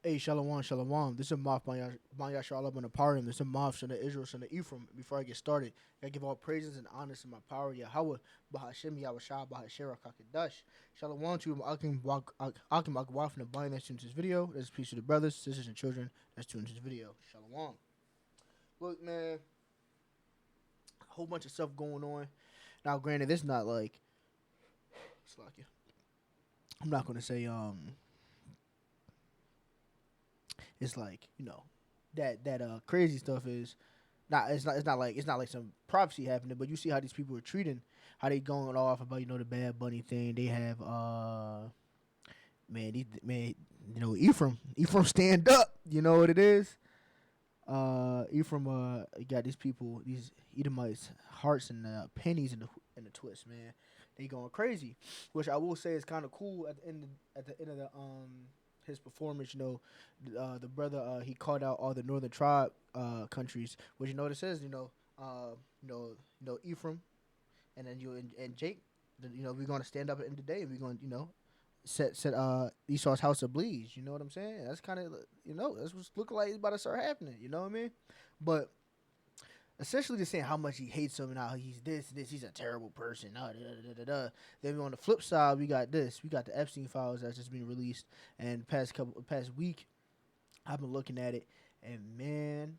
Hey, Shalom, Shalom. This is Moth Banya Shalom and Aparim. This is Moth, son of Israel, son of Ephraim. Before I get started, I gotta give all praises and honors to my power, Yahweh, Bahashem, Yahweh Shah, Bahashera, Kakadash. Shalom to you, Akim Akwaf, and the Banya that's tuned to this video. There's peace to the brothers, sisters, and children that's tuned to this video. Shalom. Look, man, a whole bunch of stuff going on. Now, granted, this not like, it's like, I'm not gonna say, it's like, that crazy stuff is not it's not like some prophecy happening, but you see how these people are treating, how they going off about the Bad Bunny thing. They have man, Ephraim stand up. You know what it is. Ephraim got these people, these Edomites hearts and pennies in the twist, man. They going crazy, which I will say is kind of cool at the end of the his performance. The brother, he called out all the northern tribe countries, which what it says, Ephraim, and then and Jake, we're gonna stand up at the end of the day, and we're gonna set Esau's house ablaze. You know what I'm saying? That's kind of that's what's looking like it's about to start happening. You know what I mean? But essentially, just saying how much he hates him and how he's this, he's a terrible person. Then on the flip side, we got this. We got the Epstein files that's just been released, and past week, I've been looking at it, and man,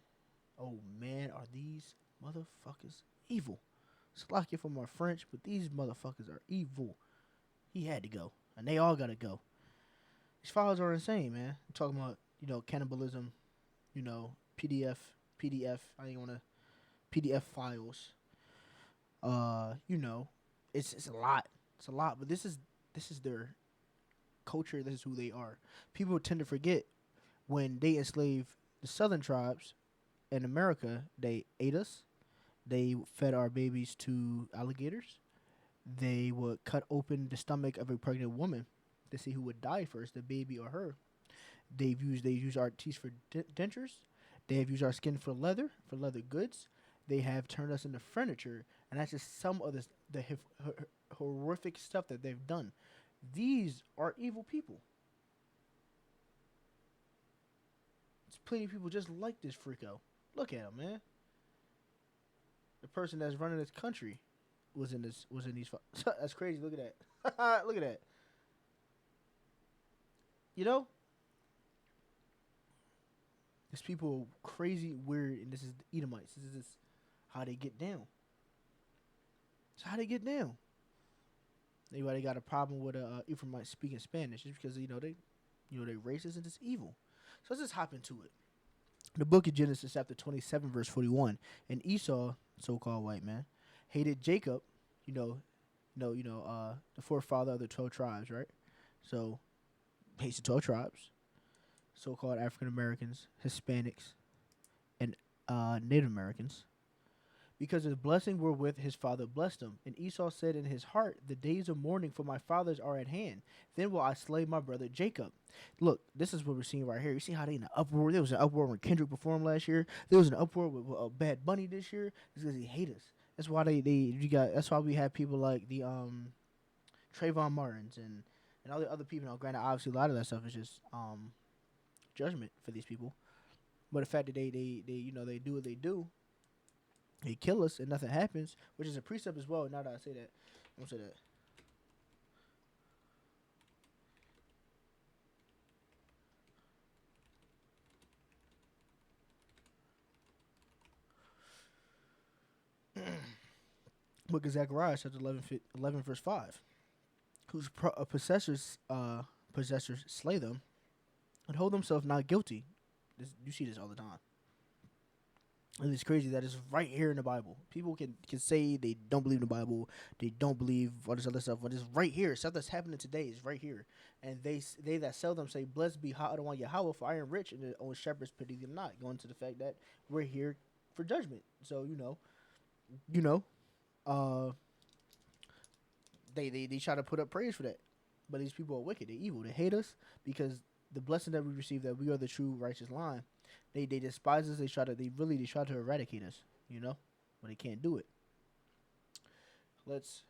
oh man, are these motherfuckers evil? Slack for my French, but these motherfuckers are evil. He had to go, and they all gotta go. These files are insane, man. I'm talking about cannibalism, PDF, PDF. I ain't wanna. PDF files. It's a lot. It's a lot, but this is their culture. This is who they are. People tend to forget when they enslaved the southern tribes in America. They ate us. They fed our babies to alligators. They would cut open the stomach of a pregnant woman to see who would die first, the baby or her. They use our teeth for dentures. They have used our skin for leather goods. They have turned us into furniture, and that's just some of the horrific stuff that they've done. These are evil people. There's plenty of people just like this freako. Look at him, man. The person that's running this country was in these. That's crazy. Look at that. Look at that. These people are crazy, weird, and this is the Edomites. This is how they get down. It's how they get down. Anybody got a problem with Ephraimites speaking Spanish? It's because they racist and it's evil. So let's just hop into it. The book of Genesis, chapter 27, verse 41. And Esau, so-called white man, hated Jacob. The forefather of the 12 tribes, right? So hates the 12 tribes, so-called African Americans, Hispanics, and Native Americans. Because his blessing wherewith his father blessed him. And Esau said in his heart, the days of mourning for my fathers are at hand. Then will I slay my brother Jacob. Look, this is what we're seeing right here. You see how they in an uproar? There was an uproar when Kendrick performed last year. There was an uproar with Bad Bunny this year. It's because he hate us. That's why that's why we have people like the Trayvon Martins and all the other people. Now, granted, obviously a lot of that stuff is just judgment for these people. But the fact that they do what they do. They kill us and nothing happens, which is a precept as well. Now that I say that, I'm gonna say that. Book of Zechariah, chapter 11 verse 5. Whose possessors slay them and hold themselves not guilty. You see this all the time. And it's crazy that it's right here in the Bible. People can say they don't believe in the Bible, they don't believe all this other stuff, but it's right here. Stuff that's happening today is right here. And they that sell them say, "Blessed be Adonai Yahweh, for I am rich, and their own shepherds pity them not." Going to the fact that we're here for judgment. So they try to put up praise for that, but these people are wicked. They're evil. They hate us because the blessing that we receive, that we are the true righteous line. They despise us. They try to eradicate us, but they can't do it. Let's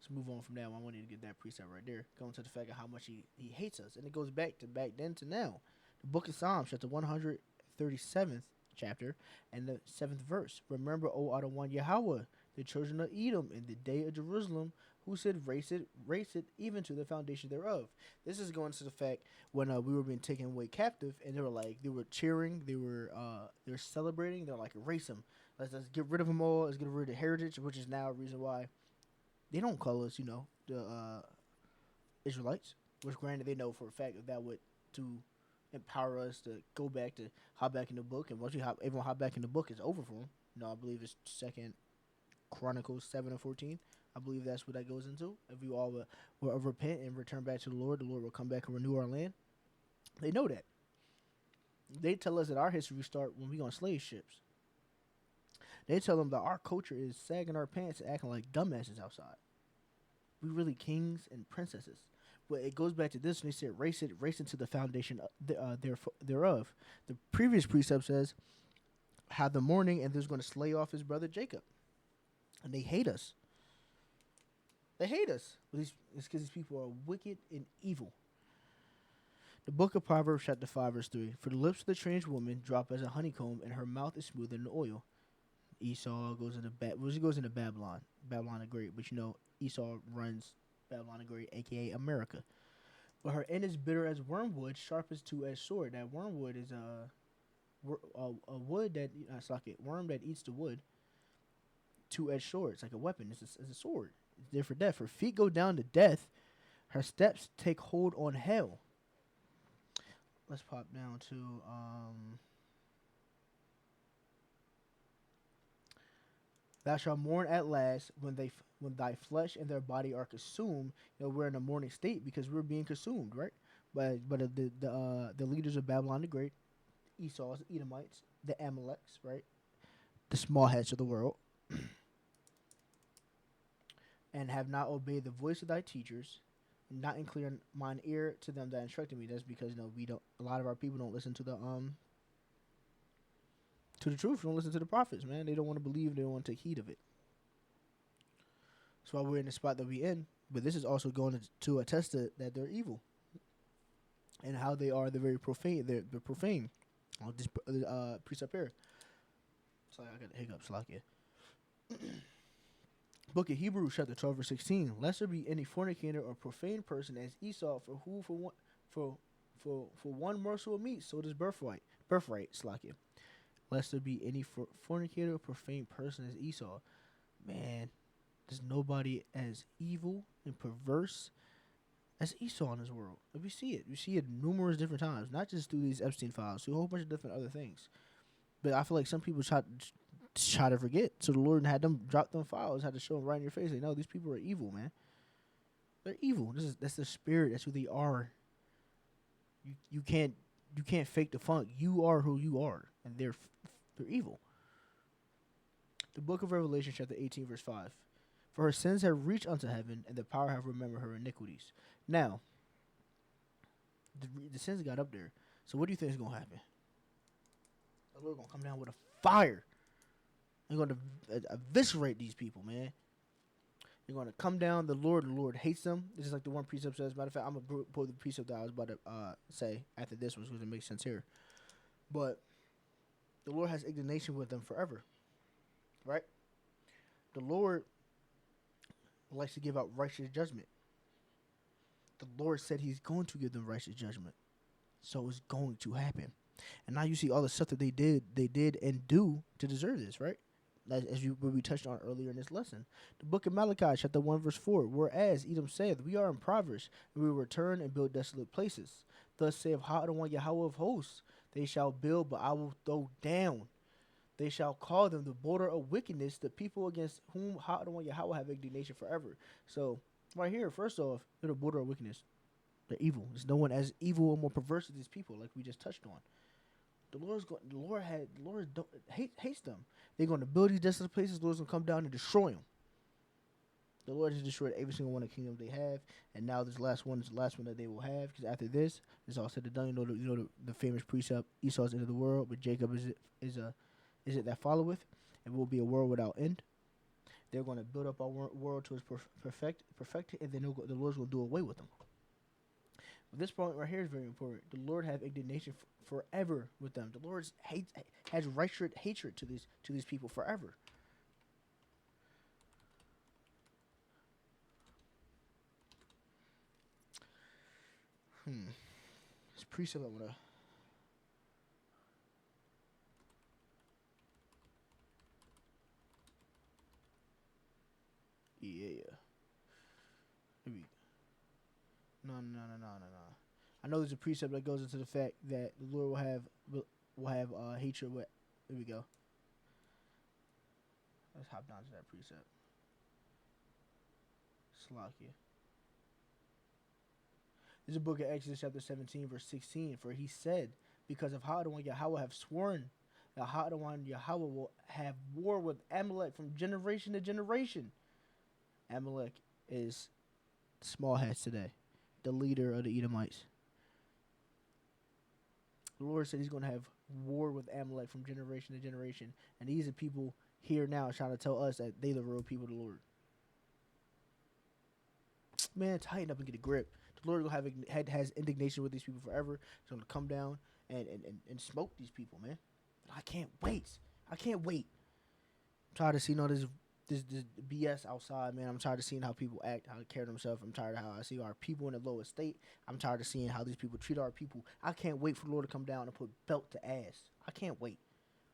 move on from that one. I wanted to get that precept right there, going to the fact of how much he hates us, and it goes back then to now. The book of Psalms, chapter 137th chapter, and the 7th verse. Remember, O Adonai Yahweh, the children of Edom in the day of Jerusalem, who said, race it, even to the foundation thereof. This is going to the fact when we were being taken away captive, and they were cheering, they were celebrating. They're like, erase them. Let's get rid of them all. Let's get rid of heritage, which is now a reason why they don't call us, the Israelites. Which, granted, they know for a fact that would to empower us to go back to hop back in the book, and once everyone hop back in the book, it's over for them. I believe it's Second Chronicles 7:14. I believe that's what that goes into. If we all will repent and return back to the Lord will come back and renew our land. They know that. They tell us that our history start when we on slave ships. They tell them that our culture is sagging our pants and acting like dumbasses outside. We really kings and princesses. But it goes back to this, and they said, race it to the foundation thereof. The previous precept says, have the mourning, and there's going to slay off his brother Jacob. And they hate us. They hate us. But it's because these people are wicked and evil. The book of Proverbs, chapter 5, verse 3. For the lips of the strange woman drop as a honeycomb, and her mouth is smoother than oil. Esau goes into Babylon. Babylon the Great. But Esau runs Babylon the Great, a.k.a. America. But her end is bitter as wormwood, sharp as two-edged sword. That wormwood is a wood that, it's like a worm that eats the wood. Two-edged sword. It's like a weapon. It's a sword. It's there for death. Her feet go down to death. Her steps take hold on hell. Let's pop down to thou shalt mourn at last when thy flesh and their body are consumed. We're in a mourning state because we're being consumed, right? But the leaders of Babylon the Great, Esau's Edomites, the Amaleks, right? The small heads of the world, and have not obeyed the voice of thy teachers, and not incline mine ear to them that instructed me. That's because we don't. A lot of our people don't listen to the truth. Don't listen to the prophets, man. They don't want to believe. They don't want to take heed of it. That's why we're in the spot that we're in. But this is also going to attest that they're evil, and how they are. They're very profane. They're profane. This precept here. Sorry, I got a hiccup. Slack Book of Hebrews, chapter 12, verse 16. Lest there be any fornicator or profane person as Esau, for one morsel of meat sold his birthright. Slack it. Lest there be any fornicator or profane person as Esau. Man, there's nobody as evil and perverse as Esau in this world. If we see it, numerous different times, not just through these Epstein files, through a whole bunch of different other things. But I feel like some people try to forget. So the Lord had them drop them files, had to show them right in your face. Like, no, these people are evil, man. They're evil. That's their spirit. That's who they are. You can't fake the funk. You are who you are, and they're evil. The book of Revelation, chapter 18, verse 5. For her sins have reached unto heaven, and the power have remembered her iniquities. Now, the sins got up there. So what do you think is going to happen? The Lord going to come down with a fire. They're going to eviscerate these people, man. They're going to come down. The Lord hates them. This is like the one precept says. Matter of fact, I'm going to pull the precept that I was about to say after this one because it makes sense here. But the Lord has indignation with them forever. Right? The Lord likes to give out righteous judgment. The Lord said he's going to give them righteous judgment. So it's going to happen. And now you see all the stuff that they did and do to deserve this, right? As we touched on earlier in this lesson. The book of Malachi, chapter 1, verse 4. Whereas Edom saith, we are impoverished, and we will return and build desolate places. Thus saith Adonai Yahweh of hosts, they shall build, but I will throw down. They shall call them the border of wickedness, the people against whom Adonai Yahweh have indignation forever. So, right here, first off, they're the border of wickedness. They're evil. There's no one as evil or more perverse as these people, like we just touched on. The Lord hates them. They're going to build these desolate places. The Lord's going to come down and destroy them. The Lord has destroyed every single one of the kingdoms they have, and now this last one is the last one that they will have. Because after this, it's all said and done. The famous precept: Esau's end of the world, but Jacob is it that followeth. It will be a world without end. They're going to build up our world to its perfect, and then the Lord's going to do away with them. But this point right here is very important. The Lord have indignation forever with them. The Lord has righteous hatred to these people forever. This precept I wanna. Yeah. Maybe. No. I know there's a precept that goes into the fact that the Lord will have hatred with. Here we go. Let's hop down to that precept. Slakia. This is the book of Exodus chapter 17 verse 16. For he said, because of how the one Yahweh have sworn that how the one Yahweh will have war with Amalek from generation to generation. Amalek is small hats today, the leader of the Edomites. The Lord said he's going to have war with Amalek from generation to generation. And these are people here now trying to tell us that they the real people of the Lord. Man, tighten up and get a grip. The Lord will has indignation with these people forever. He's going to come down and smoke these people, man. I can't wait. I'm tired of seeing all this BS outside, man. I'm tired of seeing how people act, how they carry themselves. I'm tired of how I see our people in the lowest state. I'm tired of seeing how these people treat our people. I can't wait for the Lord to come down and put belt to ass. I can't wait.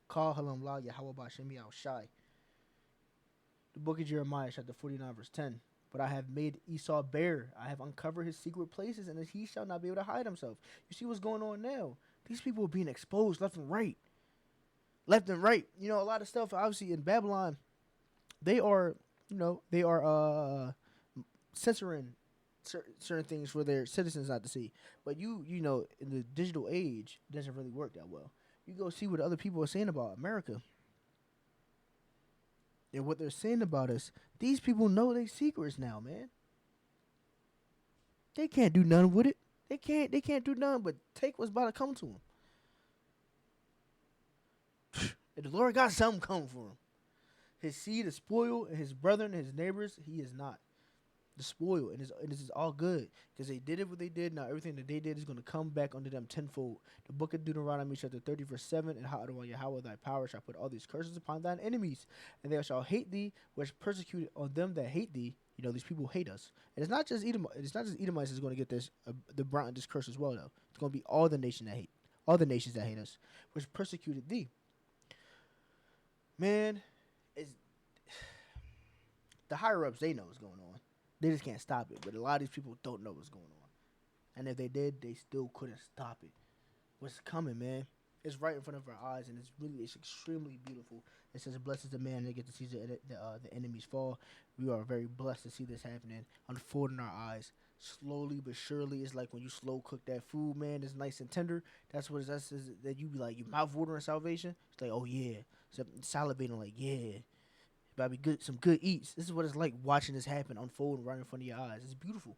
Call Halam La Yahweh Bashemi Al Shai. The book of Jeremiah, chapter 49, verse 10. But I have made Esau bare. I have uncovered his secret places, and he shall not be able to hide himself. You see what's going on now? These people are being exposed left and right. You know, a lot of stuff, obviously, in Babylon, they are censoring certain things for their citizens not to see. But you know, in the digital age, it doesn't really work that well. You go see what other people are saying about America and what they're saying about us. These people know their secrets now, man. They can't do nothing with it. They can't do nothing but take what's about to come to them. And the Lord got something coming for him. His seed is spoiled, and his brethren and his neighbors, he is not. The spoil, and this is all good because they did it what they did. Now everything that they did is going to come back under them tenfold. The book of Deuteronomy chapter 30 verse 7, and how Yahweh thy power shall put all these curses upon thine enemies, and they shall hate thee, which persecuted on them that hate thee. You know, these people hate us, and it's not just Edomites that's going to get this this curse as well. Though it's going to be all the nations that hate us, which persecuted thee. Man, it's the higher ups, they know what's going on. They just can't stop it. But a lot of these people don't know what's going on. And if they did, they still couldn't stop it. What's coming, man? It's right in front of our eyes, and it's extremely beautiful. It says, "Blessed is the man that gets to see the enemies fall." We are very blessed to see this happening, unfold in our eyes, slowly but surely. It's like when you slow cook that food, man. It's nice and tender. That's what that's that you be like, you mouth watering salvation. It's like, oh yeah, so salivating like, yeah. About to be good, some good eats. This is what it's like watching this happen, unfold right in front of your eyes. It's beautiful.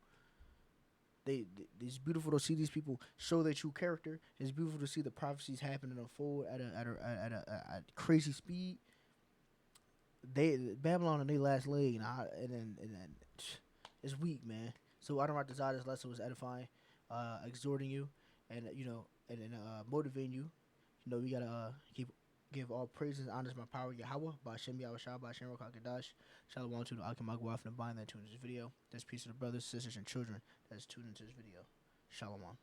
It's beautiful to see these people show their true character. It's beautiful to see the prophecies happen and unfold at a crazy speed. Babylon on their last leg, and it's weak, man. So I don't write desire this lesson was edifying, exhorting you, and motivating you. You know, we gotta give all praises and honors my power Yahweh by Shem Yahweh Shah by Shem Rokakadash. Shalom to the Akamagwaf and the bind that tuned this video. That's peace to the brothers, sisters, and children that's tuned into this video. Shalom.